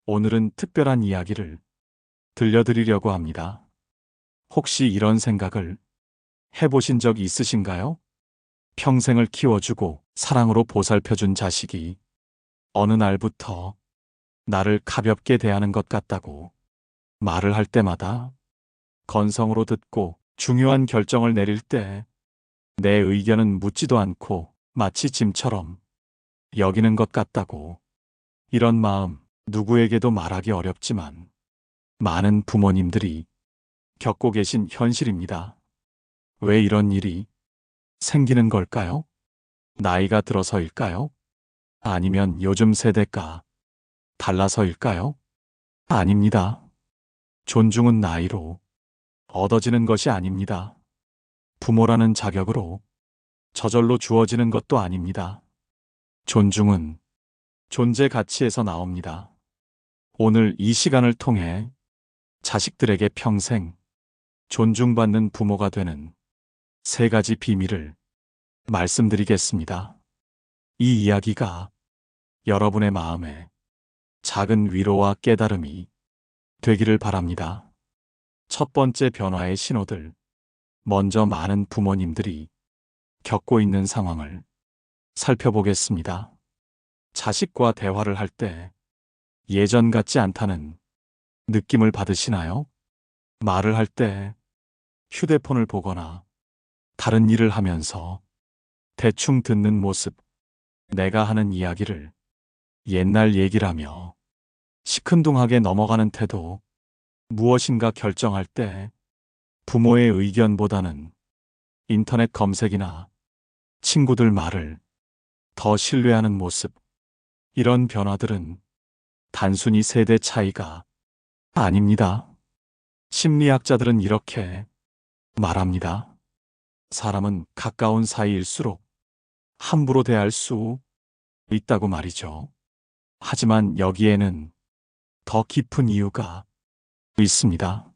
오늘은 특별한 이야기를 들려드리려고 합니다. 혹시 이런 생각을 해보신 적 있으신가요? 평생을 키워주고 사랑으로 보살펴준 자식이 어느 날부터 나를 가볍게 대하는 것 같다고 말을 할 때마다 건성으로 듣고 중요한 결정을 내릴 때 내 의견은 묻지도 않고 마치 짐처럼 여기는 것 같다고. 이런 마음 누구에게도 말하기 어렵지만 많은 부모님들이 겪고 계신 현실입니다. 왜 이런 일이 생기는 걸까요? 나이가 들어서일까요? 아니면 요즘 세대가 달라서일까요? 아닙니다. 존중은 나이로 얻어지는 것이 아닙니다. 부모라는 자격으로 저절로 주어지는 것도 아닙니다. 존중은 존재 가치에서 나옵니다. 오늘 이 시간을 통해 자식들에게 평생 존중받는 부모가 되는 세 가지 비밀을 말씀드리겠습니다. 이 이야기가 여러분의 마음에 작은 위로와 깨달음이 되기를 바랍니다. 첫 번째 변화의 신호들. 먼저 많은 부모님들이 겪고 있는 상황을 살펴보겠습니다. 자식과 대화를 할 때 예전 같지 않다는 느낌을 받으시나요? 말을 할 때 휴대폰을 보거나 다른 일을 하면서 대충 듣는 모습, 내가 하는 이야기를 옛날 얘기라며 시큰둥하게 넘어가는 태도, 무엇인가 결정할 때 부모의 의견보다는 인터넷 검색이나 친구들 말을 더 신뢰하는 모습, 이런 변화들은 단순히 세대 차이가 아닙니다. 심리학자들은 이렇게 말합니다. 사람은 가까운 사이일수록 함부로 대할 수 있다고 말이죠. 하지만 여기에는 더 깊은 이유가 있습니다.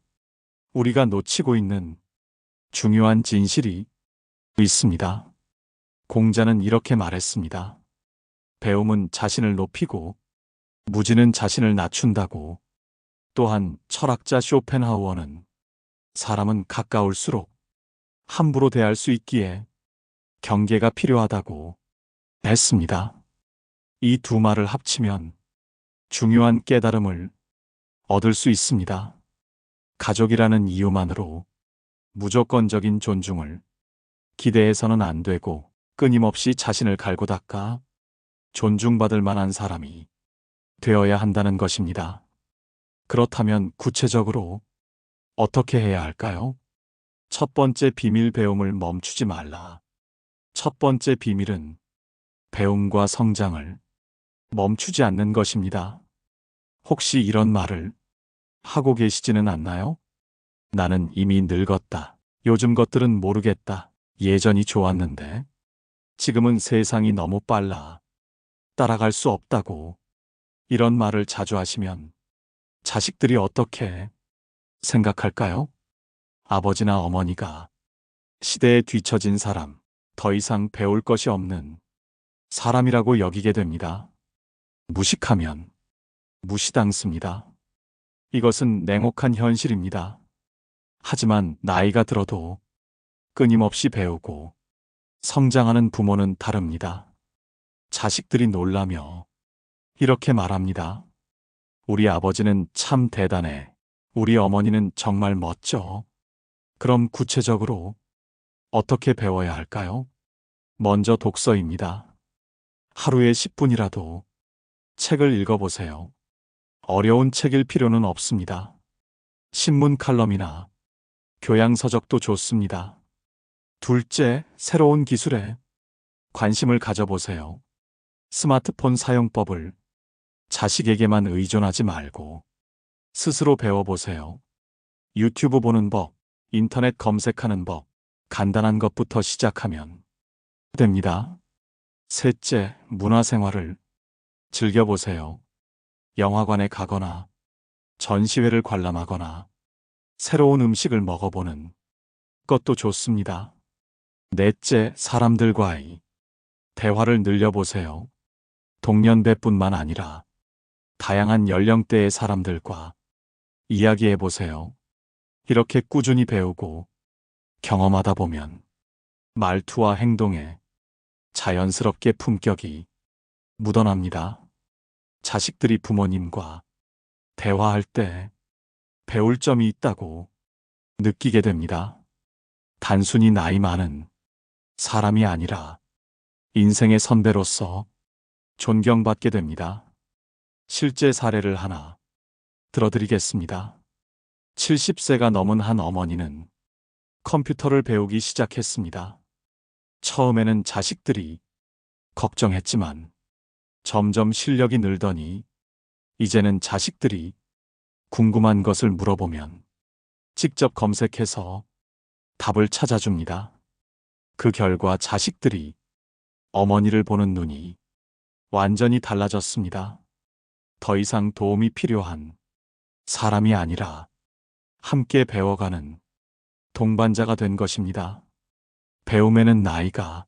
우리가 놓치고 있는 중요한 진실이 있습니다. 공자는 이렇게 말했습니다. 배움은 자신을 높이고 무지는 자신을 낮춘다고. 또한 철학자 쇼펜하우어는 사람은 가까울수록 함부로 대할 수 있기에 경계가 필요하다고 했습니다. 이 두 말을 합치면 중요한 깨달음을 얻을 수 있습니다. 가족이라는 이유만으로 무조건적인 존중을 기대해서는 안 되고, 끊임없이 자신을 갈고 닦아 존중받을 만한 사람이 되어야 한다는 것입니다. 그렇다면 구체적으로 어떻게 해야 할까요? 첫 번째 비밀, 배움을 멈추지 말라. 첫 번째 비밀은 배움과 성장을 멈추지 않는 것입니다. 혹시 이런 말을 하고 계시지는 않나요? 나는 이미 늙었다. 요즘 것들은 모르겠다. 예전이 좋았는데 지금은 세상이 너무 빨라. 따라갈 수 없다고. 이런 말을 자주 하시면 자식들이 어떻게 생각할까요? 아버지나 어머니가 시대에 뒤처진 사람, 더 이상 배울 것이 없는 사람이라고 여기게 됩니다. 무식하면 무시당습니다. 이것은 냉혹한 현실입니다. 하지만 나이가 들어도 끊임없이 배우고 성장하는 부모는 다릅니다. 자식들이 놀라며 이렇게 말합니다. 우리 아버지는 참 대단해. 우리 어머니는 정말 멋져. 그럼 구체적으로 어떻게 배워야 할까요? 먼저 독서입니다. 하루에 10분이라도 책을 읽어보세요. 어려운 책일 필요는 없습니다. 신문 칼럼이나 교양서적도 좋습니다. 둘째, 새로운 기술에 관심을 가져보세요. 스마트폰 사용법을 자식에게만 의존하지 말고 스스로 배워보세요. 유튜브 보는 법, 인터넷 검색하는 법, 간단한 것부터 시작하면 됩니다. 셋째, 문화생활을 즐겨보세요. 영화관에 가거나 전시회를 관람하거나 새로운 음식을 먹어보는 것도 좋습니다. 넷째, 사람들과의 대화를 늘려보세요. 동년배뿐만 아니라 다양한 연령대의 사람들과 이야기해 보세요. 이렇게 꾸준히 배우고 경험하다 보면 말투와 행동에 자연스럽게 품격이 묻어납니다. 자식들이 부모님과 대화할 때 배울 점이 있다고 느끼게 됩니다. 단순히 나이 많은 사람이 아니라 인생의 선배로서 존경받게 됩니다. 실제 사례를 하나 들어드리겠습니다. 70세가 넘은 한 어머니는 컴퓨터를 배우기 시작했습니다. 처음에는 자식들이 걱정했지만 점점 실력이 늘더니 이제는 자식들이 궁금한 것을 물어보면 직접 검색해서 답을 찾아줍니다. 그 결과 자식들이 어머니를 보는 눈이 완전히 달라졌습니다. 더 이상 도움이 필요한 사람이 아니라 함께 배워가는 동반자가 된 것입니다. 배움에는 나이가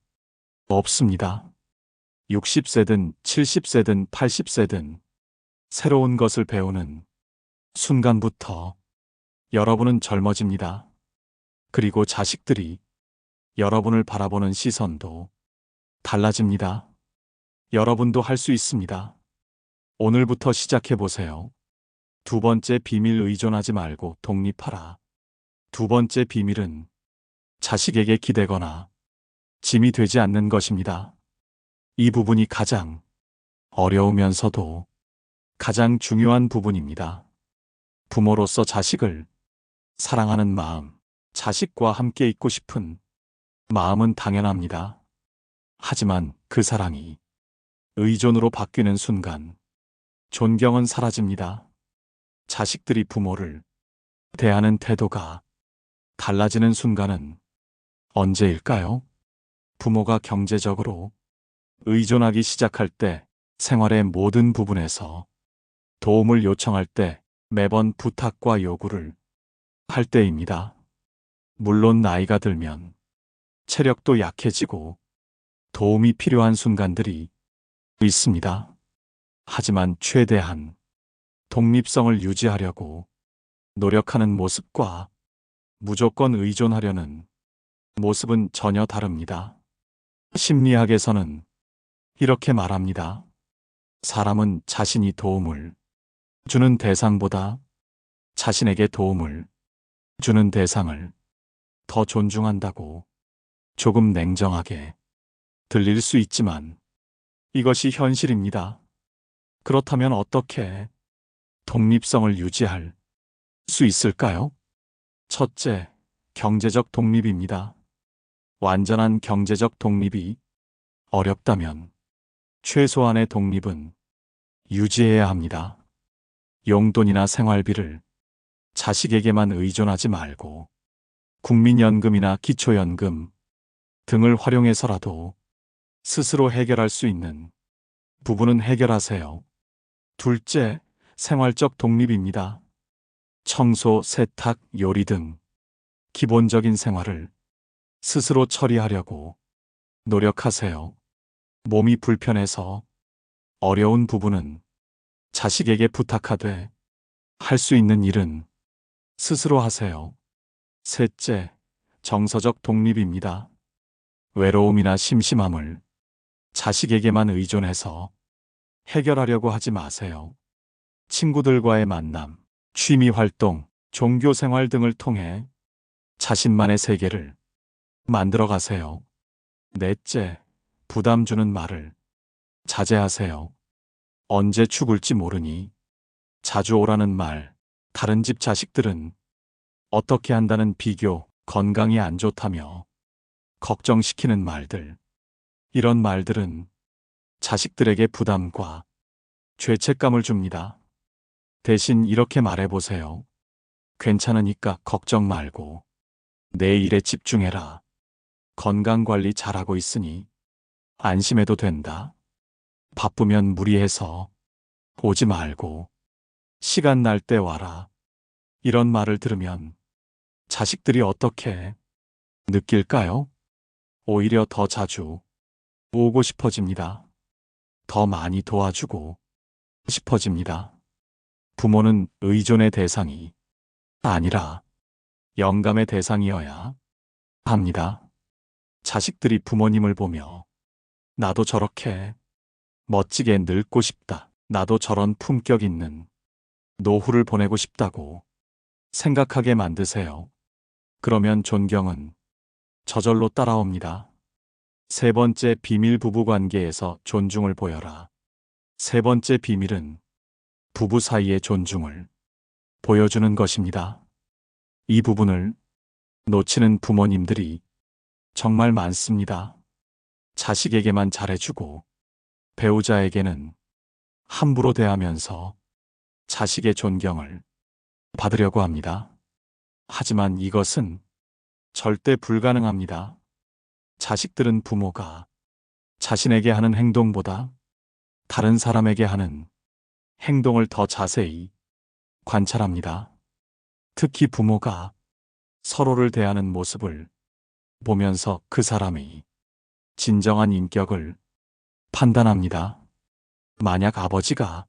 없습니다. 60세든 70세든 80세든 새로운 것을 배우는 순간부터 여러분은 젊어집니다. 그리고 자식들이 여러분을 바라보는 시선도 달라집니다. 여러분도 할 수 있습니다. 오늘부터 시작해 보세요. 두 번째 비밀, 의존하지 말고 독립하라. 두 번째 비밀은 자식에게 기대거나 짐이 되지 않는 것입니다. 이 부분이 가장 어려우면서도 가장 중요한 부분입니다. 부모로서 자식을 사랑하는 마음, 자식과 함께 있고 싶은 마음은 당연합니다. 하지만 그 사랑이 의존으로 바뀌는 순간 존경은 사라집니다. 자식들이 부모를 대하는 태도가 달라지는 순간은 언제일까요? 부모가 경제적으로 의존하기 시작할 때, 생활의 모든 부분에서 도움을 요청할 때, 매번 부탁과 요구를 할 때입니다. 물론 나이가 들면 체력도 약해지고 도움이 필요한 순간들이 있습니다. 하지만 최대한 독립성을 유지하려고 노력하는 모습과 무조건 의존하려는 모습은 전혀 다릅니다. 심리학에서는 이렇게 말합니다. 사람은 자신이 도움을 주는 대상보다 자신에게 도움을 주는 대상을 더 존중한다고. 조금 냉정하게 들릴 수 있지만 이것이 현실입니다. 그렇다면 어떻게 독립성을 유지할 수 있을까요? 첫째, 경제적 독립입니다. 완전한 경제적 독립이 어렵다면 최소한의 독립은 유지해야 합니다. 용돈이나 생활비를 자식에게만 의존하지 말고 국민연금이나 기초연금 등을 활용해서라도 스스로 해결할 수 있는 부분은 해결하세요. 둘째, 생활적 독립입니다. 청소, 세탁, 요리 등 기본적인 생활을 스스로 처리하려고 노력하세요. 몸이 불편해서 어려운 부분은 자식에게 부탁하되 할 수 있는 일은 스스로 하세요. 셋째, 정서적 독립입니다. 외로움이나 심심함을 자식에게만 의존해서 해결하려고 하지 마세요. 친구들과의 만남, 취미 활동, 종교 생활 등을 통해 자신만의 세계를 만들어 가세요. 넷째, 부담 주는 말을 자제하세요. 언제 죽을지 모르니 자주 오라는 말, 다른 집 자식들은 어떻게 한다는 비교, 건강이 안 좋다며 걱정시키는 말들. 이런 말들은 자식들에게 부담과 죄책감을 줍니다. 대신 이렇게 말해보세요. 괜찮으니까 걱정 말고 내 일에 집중해라. 건강관리 잘하고 있으니 안심해도 된다. 바쁘면 무리해서 오지 말고 시간 날 때 와라. 이런 말을 들으면 자식들이 어떻게 느낄까요? 오히려 더 자주 오고 싶어집니다. 더 많이 도와주고 싶어집니다. 부모는 의존의 대상이 아니라 영감의 대상이어야 합니다. 자식들이 부모님을 보며 나도 저렇게 멋지게 늙고 싶다. 나도 저런 품격 있는 노후를 보내고 싶다고 생각하게 만드세요. 그러면 존경은 저절로 따라옵니다. 세 번째 비밀, 부부 관계에서 존중을 보여라. 세 번째 비밀은 부부 사이의 존중을 보여주는 것입니다. 이 부분을 놓치는 부모님들이 정말 많습니다. 자식에게만 잘해주고 배우자에게는 함부로 대하면서 자식의 존경을 받으려고 합니다. 하지만 이것은 절대 불가능합니다. 자식들은 부모가 자신에게 하는 행동보다 다른 사람에게 하는 행동을 더 자세히 관찰합니다. 특히 부모가 서로를 대하는 모습을 보면서 그 사람의 진정한 인격을 판단합니다. 만약 아버지가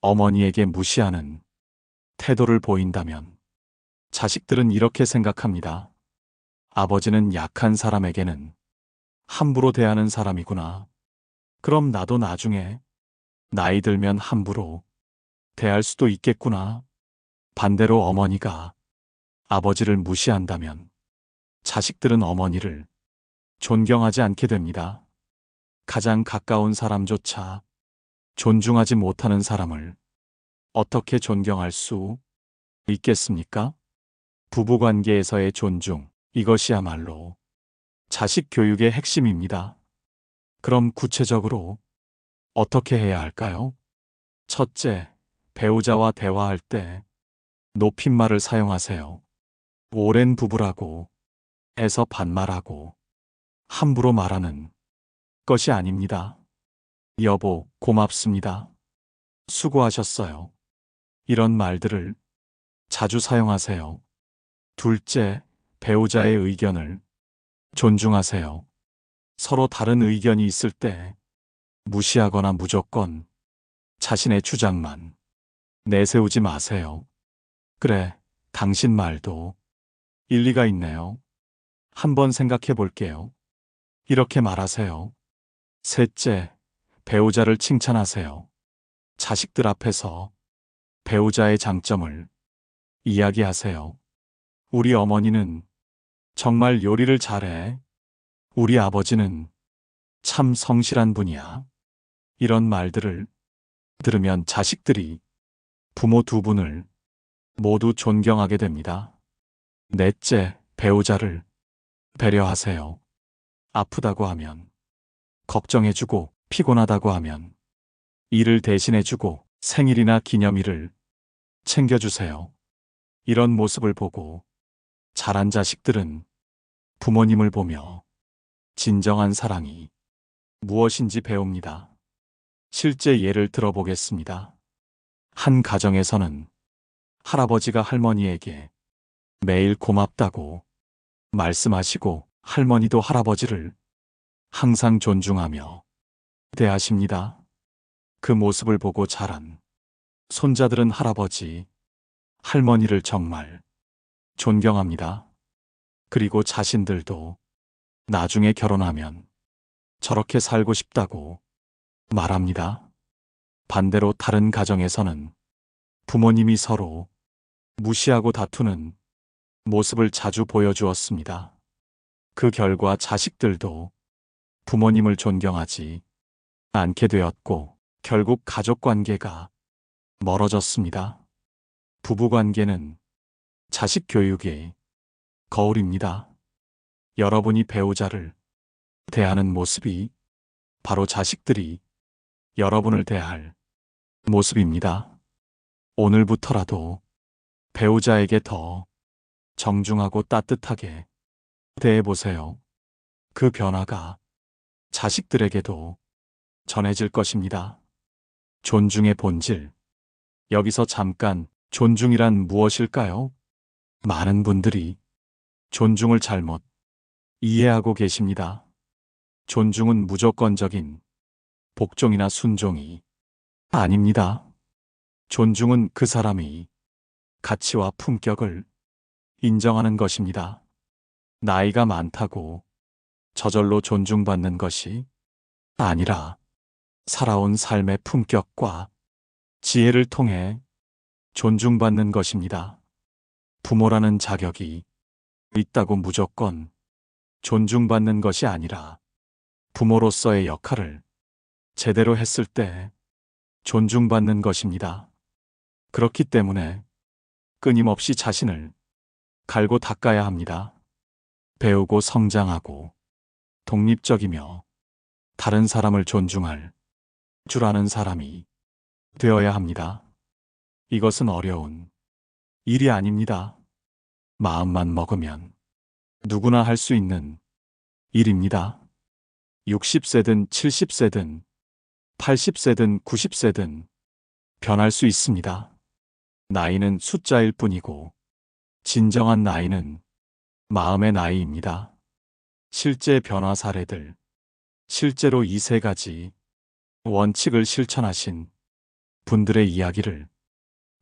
어머니에게 무시하는 태도를 보인다면 자식들은 이렇게 생각합니다. 아버지는 약한 사람에게는 함부로 대하는 사람이구나. 그럼 나도 나중에 나이 들면 함부로 대할 수도 있겠구나. 반대로 어머니가 아버지를 무시한다면 자식들은 어머니를 존경하지 않게 됩니다. 가장 가까운 사람조차 존중하지 못하는 사람을 어떻게 존경할 수 있겠습니까? 부부관계에서의 존중, 이것이야말로 자식 교육의 핵심입니다. 그럼 구체적으로 어떻게 해야 할까요? 첫째, 배우자와 대화할 때 높임말을 사용하세요. 오랜 부부라고 해서 반말하고 함부로 말하는 것이 아닙니다. 여보, 고맙습니다. 수고하셨어요. 이런 말들을 자주 사용하세요. 둘째, 배우자의 의견을 존중하세요. 서로 다른 의견이 있을 때 무시하거나 무조건 자신의 주장만 내세우지 마세요. 그래, 당신 말도 일리가 있네요. 한번 생각해 볼게요. 이렇게 말하세요. 셋째, 배우자를 칭찬하세요. 자식들 앞에서 배우자의 장점을 이야기하세요. 우리 어머니는 정말 요리를 잘해. 우리 아버지는 참 성실한 분이야. 이런 말들을 들으면 자식들이 부모 두 분을 모두 존경하게 됩니다. 넷째, 배우자를 배려하세요. 아프다고 하면 걱정해주고, 피곤하다고 하면 일을 대신해주고, 생일이나 기념일을 챙겨주세요. 이런 모습을 보고 자란 자식들은 부모님을 보며 진정한 사랑이 무엇인지 배웁니다. 실제 예를 들어보겠습니다. 한 가정에서는 할아버지가 할머니에게 매일 고맙다고 말씀하시고 할머니도 할아버지를 항상 존중하며 대하십니다. 그 모습을 보고 자란 손자들은 할아버지, 할머니를 정말 존경합니다. 그리고 자신들도 나중에 결혼하면 저렇게 살고 싶다고 말합니다. 반대로 다른 가정에서는 부모님이 서로 무시하고 다투는 모습을 자주 보여주었습니다. 그 결과 자식들도 부모님을 존경하지 않게 되었고 결국 가족 관계가 멀어졌습니다. 부부 관계는 자식 교육의 거울입니다. 여러분이 배우자를 대하는 모습이 바로 자식들이 여러분을 대할 모습입니다. 오늘부터라도 배우자에게 더 정중하고 따뜻하게 대해보세요. 그 변화가 자식들에게도 전해질 것입니다. 존중의 본질. 여기서 잠깐, 존중이란 무엇일까요? 많은 분들이 존중을 잘못 이해하고 계십니다. 존중은 무조건적인 복종이나 순종이 아닙니다. 존중은 그 사람이 가치와 품격을 인정하는 것입니다. 나이가 많다고 저절로 존중받는 것이 아니라 살아온 삶의 품격과 지혜를 통해 존중받는 것입니다. 부모라는 자격이 있다고 무조건 존중받는 것이 아니라 부모로서의 역할을 제대로 했을 때 존중받는 것입니다. 그렇기 때문에 끊임없이 자신을 갈고 닦아야 합니다. 배우고 성장하고 독립적이며 다른 사람을 존중할 줄 아는 사람이 되어야 합니다. 이것은 어려운 일이 아닙니다. 마음만 먹으면 누구나 할 수 있는 일입니다. 60세든 70세든 80세든 90세든 변할 수 있습니다. 나이는 숫자일 뿐이고 진정한 나이는 마음의 나이입니다. 실제 변화 사례들, 실제로 이 세 가지 원칙을 실천하신 분들의 이야기를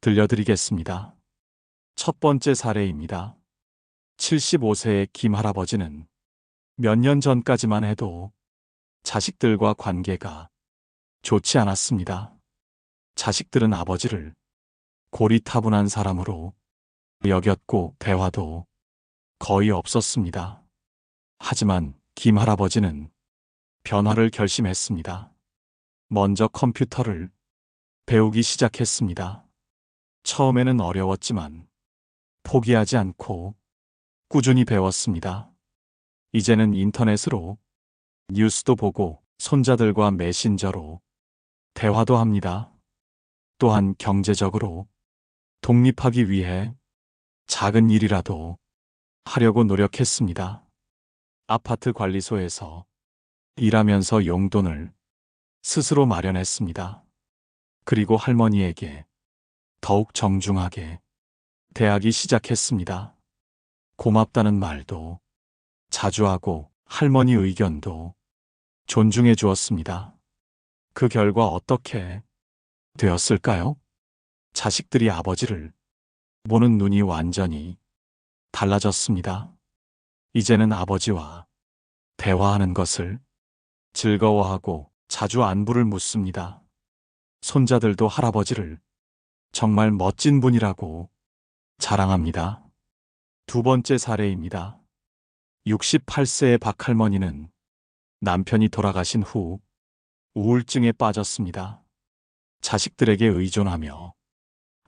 들려드리겠습니다. 첫 번째 사례입니다. 75세의 김 할아버지는 몇 년 전까지만 해도 자식들과 관계가 좋지 않았습니다. 자식들은 아버지를 고리타분한 사람으로 여겼고 대화도 거의 없었습니다. 하지만 김 할아버지는 변화를 결심했습니다. 먼저 컴퓨터를 배우기 시작했습니다. 처음에는 어려웠지만 포기하지 않고 꾸준히 배웠습니다. 이제는 인터넷으로 뉴스도 보고 손자들과 메신저로 대화도 합니다. 또한 경제적으로 독립하기 위해 작은 일이라도 하려고 노력했습니다. 아파트 관리소에서 일하면서 용돈을 스스로 마련했습니다. 그리고 할머니에게 더욱 정중하게 대하기 시작했습니다. 고맙다는 말도 자주 하고 할머니 의견도 존중해 주었습니다. 그 결과 어떻게 되었을까요? 자식들이 아버지를 보는 눈이 완전히 달라졌습니다. 이제는 아버지와 대화하는 것을 즐거워하고 자주 안부를 묻습니다. 손자들도 할아버지를 정말 멋진 분이라고 자랑합니다. 두 번째 사례입니다. 68세의 박할머니는 남편이 돌아가신 후 우울증에 빠졌습니다. 자식들에게 의존하며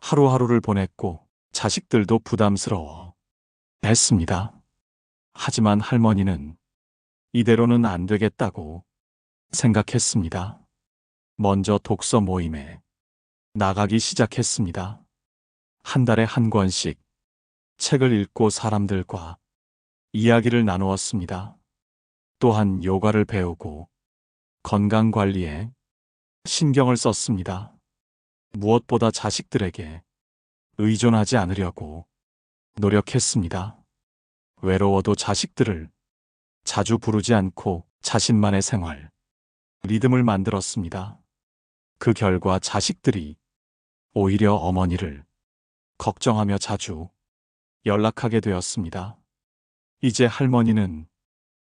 하루하루를 보냈고 자식들도 부담스러워 했습니다. 하지만 할머니는 이대로는 안 되겠다고 생각했습니다. 먼저 독서 모임에 나가기 시작했습니다. 한 달에 한 권씩 책을 읽고 사람들과 이야기를 나누었습니다. 또한 요가를 배우고 건강관리에 신경을 썼습니다. 무엇보다 자식들에게 의존하지 않으려고 노력했습니다. 외로워도 자식들을 자주 부르지 않고 자신만의 생활, 리듬을 만들었습니다. 그 결과 자식들이 오히려 어머니를 걱정하며 자주 연락하게 되었습니다. 이제 할머니는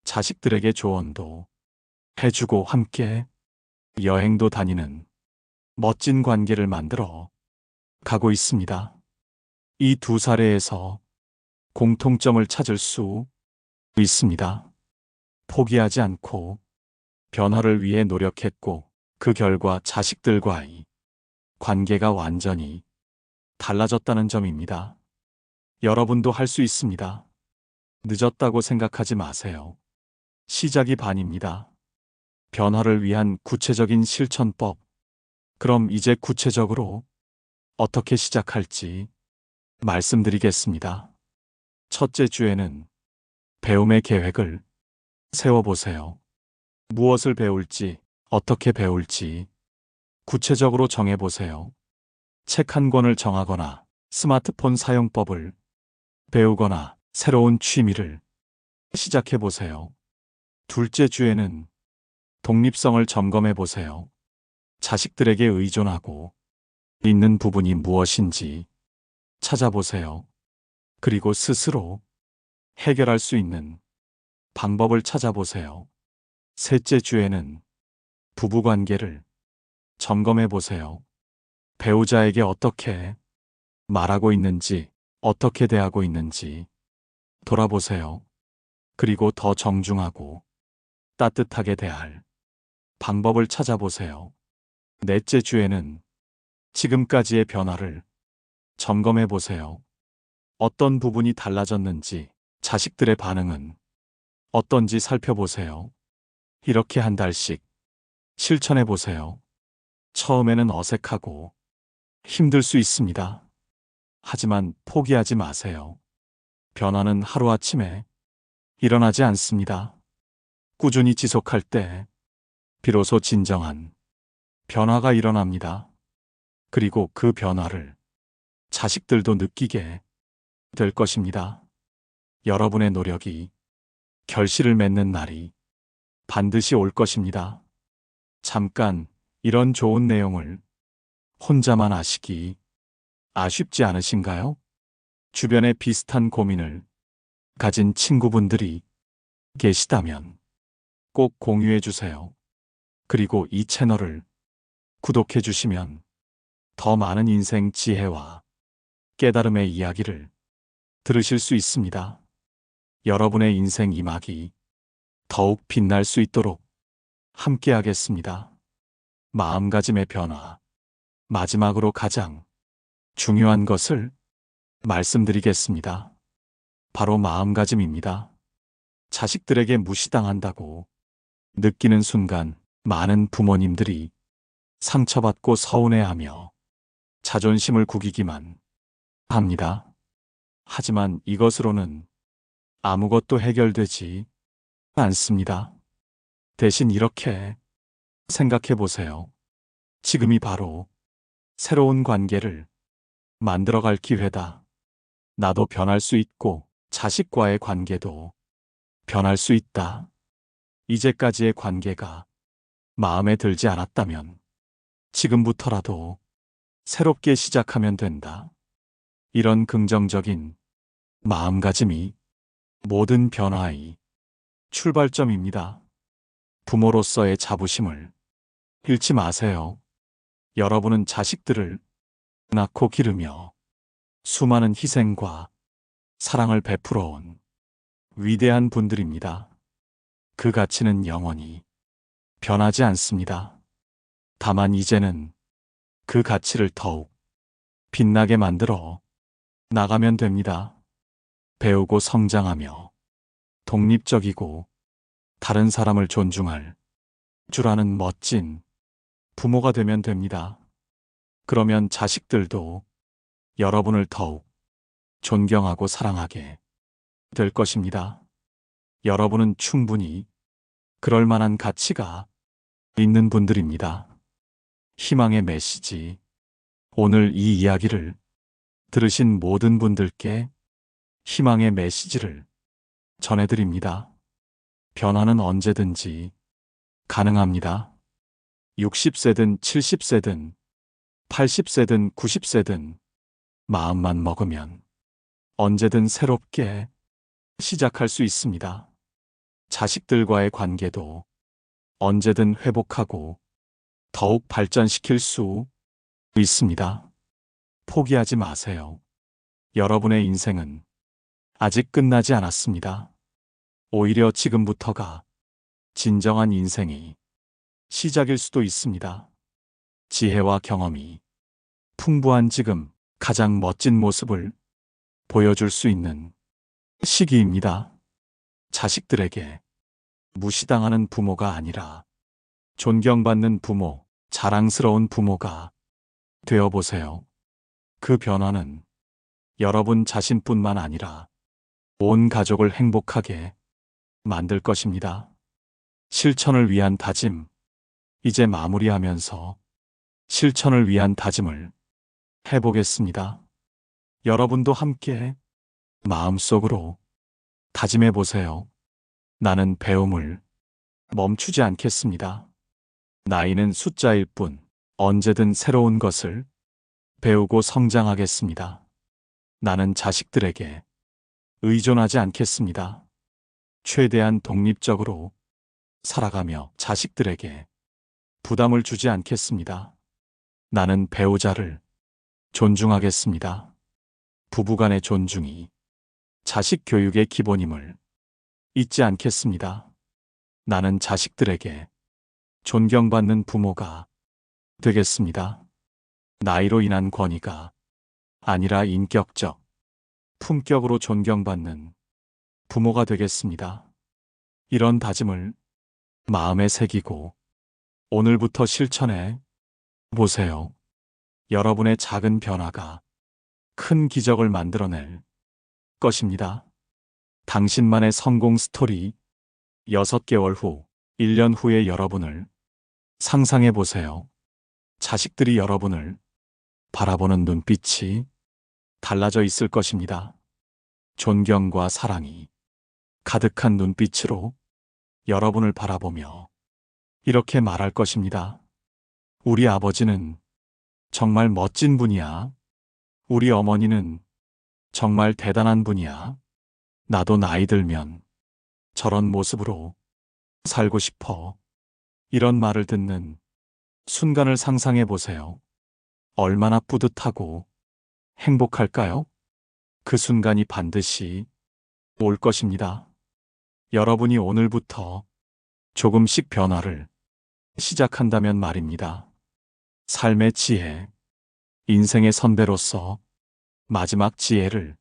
자식들에게 조언도 해주고 함께 여행도 다니는 멋진 관계를 만들어 가고 있습니다. 이 두 사례에서 공통점을 찾을 수 있습니다. 포기하지 않고 변화를 위해 노력했고 그 결과 자식들과의 관계가 완전히 달라졌다는 점입니다. 여러분도 할 수 있습니다. 늦었다고 생각하지 마세요. 시작이 반입니다. 변화를 위한 구체적인 실천법. 그럼 이제 구체적으로 어떻게 시작할지 말씀드리겠습니다. 첫째 주에는 배움의 계획을 세워보세요. 무엇을 배울지, 어떻게 배울지 구체적으로 정해보세요. 책 한 권을 정하거나 스마트폰 사용법을 배우거나 새로운 취미를 시작해보세요. 둘째 주에는 독립성을 점검해보세요. 자식들에게 의존하고 있는 부분이 무엇인지 찾아보세요. 그리고 스스로 해결할 수 있는 방법을 찾아보세요. 셋째 주에는 부부관계를 점검해 보세요. 배우자에게 어떻게 말하고 있는지, 어떻게 대하고 있는지 돌아보세요. 그리고 더 정중하고 따뜻하게 대할 방법을 찾아보세요. 넷째 주에는 지금까지의 변화를 점검해 보세요. 어떤 부분이 달라졌는지, 자식들의 반응은 어떤지 살펴보세요. 이렇게 한 달씩 실천해 보세요. 처음에는 어색하고 힘들 수 있습니다. 하지만 포기하지 마세요. 변화는 하루아침에 일어나지 않습니다. 꾸준히 지속할 때 비로소 진정한 변화가 일어납니다. 그리고 그 변화를 자식들도 느끼게 될 것입니다. 여러분의 노력이 결실을 맺는 날이 반드시 올 것입니다. 잠깐 이런 좋은 내용을 혼자만 아시기 아쉽지 않으신가요? 주변에 비슷한 고민을 가진 친구분들이 계시다면 꼭 공유해 주세요. 그리고 이 채널을 구독해 주시면 더 많은 인생 지혜와 깨달음의 이야기를 들으실 수 있습니다. 여러분의 인생 이막이 더욱 빛날 수 있도록 함께 하겠습니다. 마음가짐의 변화. 마지막으로 가장 중요한 것을 말씀드리겠습니다. 바로 마음가짐입니다. 자식들에게 무시당한다고 느끼는 순간 많은 부모님들이 상처받고 서운해하며 자존심을 구기기만 합니다. 하지만 이것으로는 아무것도 해결되지 않습니다. 대신 이렇게 생각해 보세요. 지금이 바로 새로운 관계를 만들어갈 기회다. 나도 변할 수 있고 자식과의 관계도 변할 수 있다. 이제까지의 관계가 마음에 들지 않았다면 지금부터라도 새롭게 시작하면 된다. 이런 긍정적인 마음가짐이 모든 변화의 출발점입니다. 부모로서의 자부심을 잃지 마세요. 여러분은 자식들을 낳고 기르며 수많은 희생과 사랑을 베풀어 온 위대한 분들입니다. 그 가치는 영원히 변하지 않습니다. 다만 이제는 그 가치를 더욱 빛나게 만들어 나가면 됩니다. 배우고 성장하며 독립적이고 다른 사람을 존중할 줄 아는 멋진 부모가 되면 됩니다. 그러면 자식들도 여러분을 더욱 존경하고 사랑하게 될 것입니다. 여러분은 충분히 그럴 만한 가치가 있는 분들입니다. 희망의 메시지. 오늘 이 이야기를 들으신 모든 분들께 희망의 메시지를 전해드립니다. 변화는 언제든지 가능합니다. 60세든 70세든 80세든 90세든 마음만 먹으면 언제든 새롭게 시작할 수 있습니다. 자식들과의 관계도 언제든 회복하고 더욱 발전시킬 수 있습니다. 포기하지 마세요. 여러분의 인생은 아직 끝나지 않았습니다. 오히려 지금부터가 진정한 인생이 시작일 수도 있습니다. 지혜와 경험이 풍부한 지금 가장 멋진 모습을 보여줄 수 있는 시기입니다. 자식들에게 무시당하는 부모가 아니라 존경받는 부모, 자랑스러운 부모가 되어보세요. 그 변화는 여러분 자신뿐만 아니라 온 가족을 행복하게 만들 것입니다. 실천을 위한 다짐. 이제 마무리하면서 실천을 위한 다짐을 해보겠습니다. 여러분도 함께 마음속으로 다짐해 보세요. 나는 배움을 멈추지 않겠습니다. 나이는 숫자일 뿐 언제든 새로운 것을 배우고 성장하겠습니다. 나는 자식들에게 의존하지 않겠습니다. 최대한 독립적으로 살아가며 자식들에게 부담을 주지 않겠습니다. 나는 배우자를 존중하겠습니다. 부부간의 존중이 자식 교육의 기본임을 잊지 않겠습니다. 나는 자식들에게 존경받는 부모가 되겠습니다. 나이로 인한 권위가 아니라 인격적, 품격으로 존경받는 부모가 되겠습니다. 이런 다짐을 마음에 새기고 오늘부터 실천해 보세요. 여러분의 작은 변화가 큰 기적을 만들어낼 것입니다. 당신만의 성공 스토리 6개월 후, 1년 후의 여러분을 상상해 보세요. 자식들이 여러분을 바라보는 눈빛이 달라져 있을 것입니다. 존경과 사랑이 가득한 눈빛으로 여러분을 바라보며 이렇게 말할 것입니다. 우리 아버지는 정말 멋진 분이야. 우리 어머니는 정말 대단한 분이야. 나도 나이 들면 저런 모습으로 살고 싶어. 이런 말을 듣는 순간을 상상해 보세요. 얼마나 뿌듯하고 행복할까요? 그 순간이 반드시 올 것입니다. 여러분이 오늘부터 조금씩 변화를 시작한다면 말입니다. 삶의 지혜, 인생의 선배로서 마지막 지혜를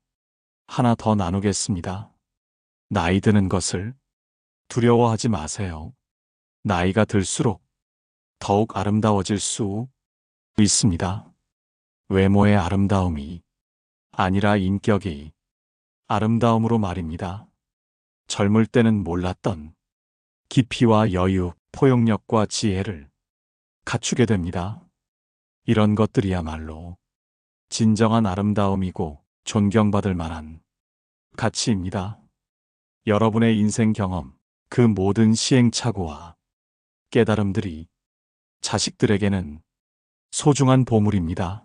하나 더 나누겠습니다. 나이 드는 것을 두려워하지 마세요. 나이가 들수록 더욱 아름다워질 수 있습니다. 외모의 아름다움이 아니라 인격이 아름다움으로 말입니다. 젊을 때는 몰랐던 깊이와 여유, 포용력과 지혜를 갖추게 됩니다. 이런 것들이야말로 진정한 아름다움이고 존경받을 만한 가치입니다. 여러분의 인생 경험, 그 모든 시행착오와 깨달음들이 자식들에게는 소중한 보물입니다.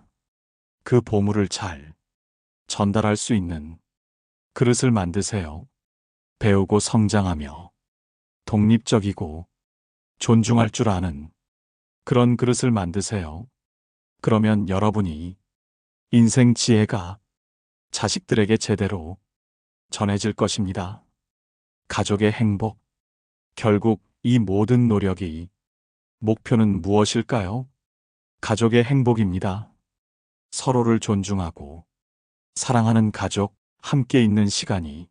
그 보물을 잘 전달할 수 있는 그릇을 만드세요. 배우고 성장하며 독립적이고 존중할 줄 아는 그런 그릇을 만드세요. 그러면 여러분이 인생 지혜가 자식들에게 제대로 전해질 것입니다. 가족의 행복. 결국 이 모든 노력이 목표는 무엇일까요? 가족의 행복입니다. 서로를 존중하고 사랑하는 가족, 함께 있는 시간이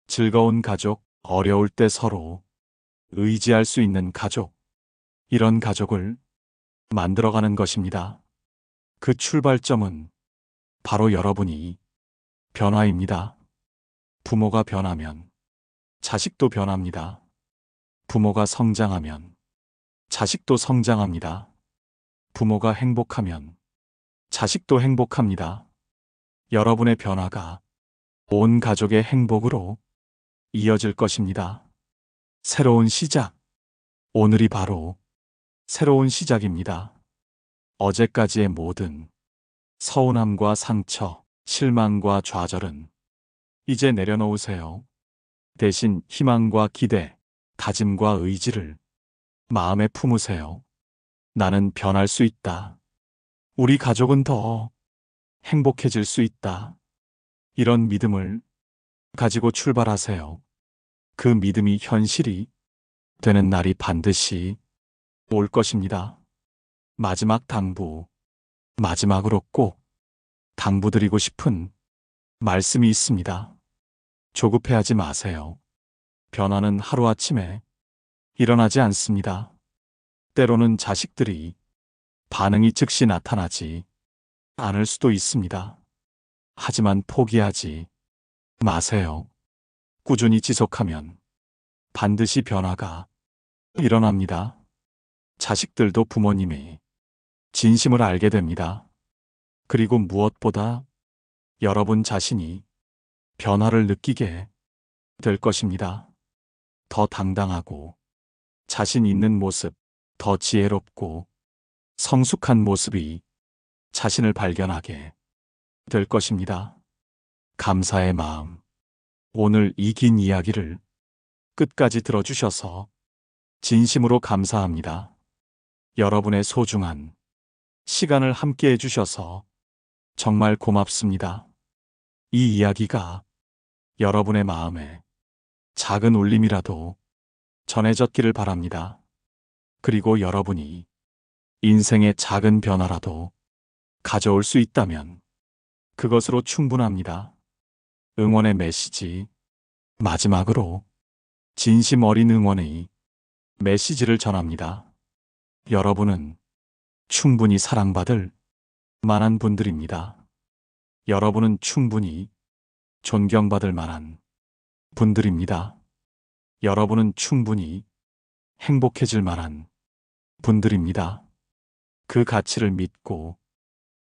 즐거운 가족, 어려울 때 서로 의지할 수 있는 가족, 이런 가족을 만들어가는 것입니다. 그 출발점은 바로 여러분이 변화입니다. 부모가 변하면 자식도 변합니다. 부모가 성장하면 자식도 성장합니다. 부모가 행복하면 자식도 행복합니다. 여러분의 변화가 온 가족의 행복으로 이어질 것입니다. 새로운 시작. 오늘이 바로 새로운 시작입니다. 어제까지의 모든 서운함과 상처, 실망과 좌절은 이제 내려놓으세요. 대신 희망과 기대, 다짐과 의지를 마음에 품으세요. 나는 변할 수 있다. 우리 가족은 더 행복해질 수 있다. 이런 믿음을 가지고 출발하세요. 그 믿음이 현실이 되는 날이 반드시 올 것입니다. 마지막 당부, 마지막으로 꼭 당부드리고 싶은 말씀이 있습니다. 조급해하지 마세요. 변화는 하루아침에 일어나지 않습니다. 때로는 자식들이 반응이 즉시 나타나지 않을 수도 있습니다. 하지만 포기하지 마세요. 꾸준히 지속하면 반드시 변화가 일어납니다. 자식들도 부모님의 진심을 알게 됩니다. 그리고 무엇보다 여러분 자신이 변화를 느끼게 될 것입니다. 더 당당하고 자신 있는 모습, 더 지혜롭고 성숙한 모습이 자신을 발견하게 될 것입니다. 감사의 마음. 오늘 이 긴 이야기를 끝까지 들어주셔서 진심으로 감사합니다. 여러분의 소중한 시간을 함께 해주셔서 정말 고맙습니다. 이 이야기가 여러분의 마음에 작은 울림이라도 전해졌기를 바랍니다. 그리고 여러분이 인생의 작은 변화라도 가져올 수 있다면 그것으로 충분합니다. 응원의 메시지. 마지막으로 진심 어린 응원의 메시지를 전합니다. 여러분은 충분히 사랑받을 만한 분들입니다. 여러분은 충분히 존경받을 만한 분들입니다. 여러분은 충분히 행복해질 만한 분들입니다. 그 가치를 믿고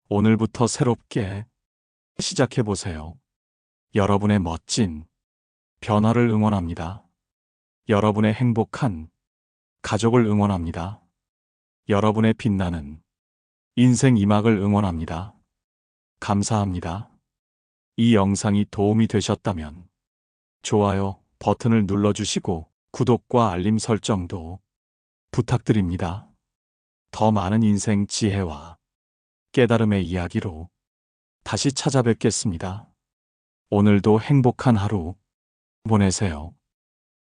오늘부터 새롭게 시작해 보세요. 여러분의 멋진 변화를 응원합니다. 여러분의 행복한 가족을 응원합니다. 여러분의 빛나는 인생 이막을 응원합니다. 감사합니다. 이 영상이 도움이 되셨다면 좋아요 버튼을 눌러주시고 구독과 알림 설정도 부탁드립니다. 더 많은 인생 지혜와 깨달음의 이야기로 다시 찾아뵙겠습니다. 오늘도 행복한 하루 보내세요.